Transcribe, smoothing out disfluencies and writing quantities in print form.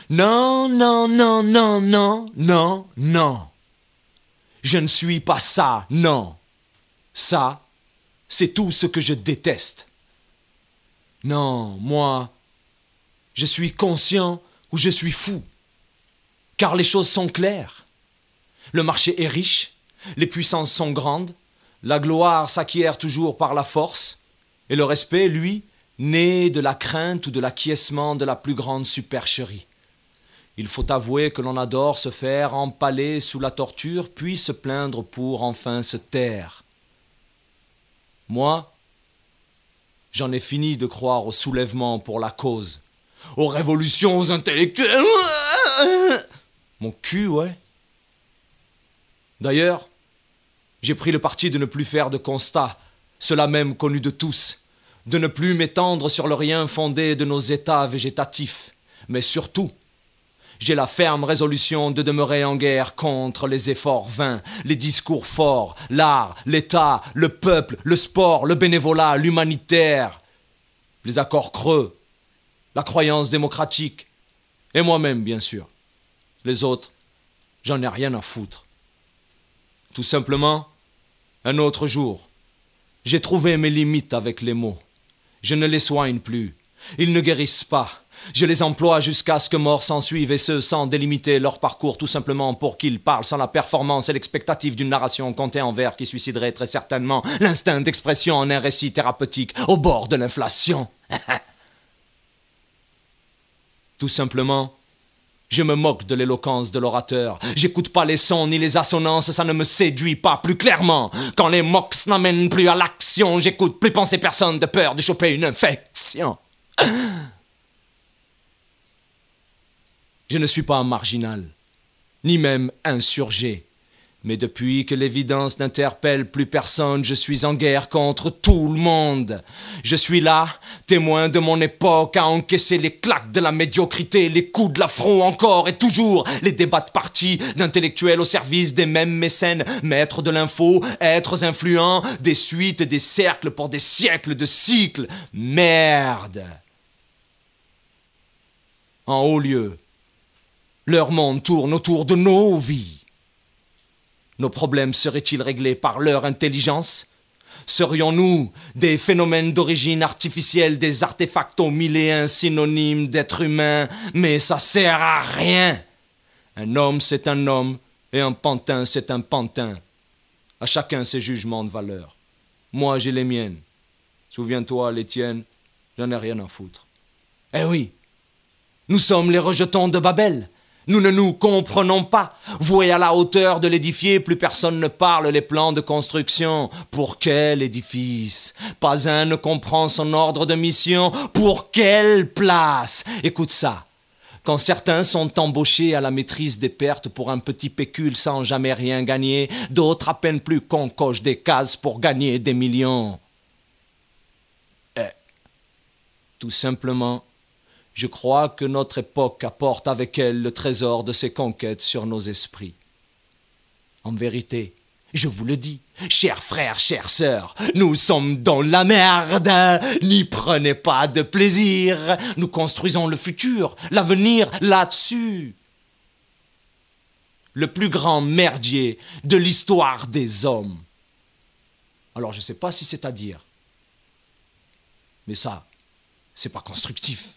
Non, non, non, non, non, non, non. Je ne suis pas ça, non. Ça, c'est tout ce que je déteste. Non, moi, je suis conscient ou je suis fou. Car les choses sont claires. Le marché est riche, les puissances sont grandes, la gloire s'acquiert toujours par la force, et le respect, lui, naît de la crainte ou de l'acquiescement de la plus grande supercherie. Il faut avouer que l'on adore se faire empaler sous la torture, puis se plaindre pour enfin se taire. Moi, j'en ai fini de croire au soulèvement pour la cause, aux révolutions intellectuelles. Mon cul, ouais. D'ailleurs, j'ai pris le parti de ne plus faire de constats, cela même connu de tous, de ne plus m'étendre sur le rien fondé de nos états végétatifs, mais surtout, j'ai la ferme résolution de demeurer en guerre contre les efforts vains, les discours forts, l'art, l'État, le peuple, le sport, le bénévolat, l'humanitaire, les accords creux, la croyance démocratique, et moi-même, bien sûr. Les autres, j'en ai rien à foutre. Tout simplement, un autre jour, j'ai trouvé mes limites avec les mots. Je ne les soigne plus. Ils ne guérissent pas. Je les emploie jusqu'à ce que mort s'ensuive, et ce, sans délimiter leur parcours, tout simplement pour qu'ils parlent sans la performance et l'expectative d'une narration contée en vers qui suiciderait très certainement l'instinct d'expression en un récit thérapeutique au bord de l'inflation. Tout simplement, je me moque de l'éloquence de l'orateur. J'écoute pas les sons ni les assonances, ça ne me séduit pas. Plus clairement, quand les mox n'amènent plus à l'action, j'écoute plus penser personne de peur de choper une infection. Je ne suis pas un marginal, ni même insurgé. Mais depuis que l'évidence n'interpelle plus personne, je suis en guerre contre tout le monde. Je suis là, témoin de mon époque, à encaisser les claques de la médiocrité, les coups de l'affront encore et toujours, les débats de partis, d'intellectuels au service des mêmes mécènes, maîtres de l'info, êtres influents, des suites et des cercles pour des siècles de cycles. Merde! En haut lieu, leur monde tourne autour de nos vies. Nos problèmes seraient-ils réglés par leur intelligence? Serions-nous des phénomènes d'origine artificielle, des artefacts aux mille et un synonymes d'êtres humains? Mais ça sert à rien. Un homme, c'est un homme, et un pantin, c'est un pantin. À chacun ses jugements de valeur. Moi, j'ai les miennes. Souviens-toi, les tiennes, j'en ai rien à foutre. Eh oui, nous sommes les rejetons de Babel. Nous ne nous comprenons pas. Voués à la hauteur de l'édifié, plus personne ne parle les plans de construction. Pour quel édifice? Pas un ne comprend son ordre de mission. Pour quelle place? Écoute ça. Quand certains sont embauchés à la maîtrise des pertes pour un petit pécule sans jamais rien gagner, d'autres à peine plus qu'on coche des cases pour gagner des millions. Tout simplement, je crois que notre époque apporte avec elle le trésor de ses conquêtes sur nos esprits. En vérité, je vous le dis, chers frères, chères sœurs, nous sommes dans la merde. N'y prenez pas de plaisir. Nous construisons le futur, l'avenir là-dessus. Le plus grand merdier de l'histoire des hommes. Alors je ne sais pas si c'est à dire, mais ça, c'est pas constructif.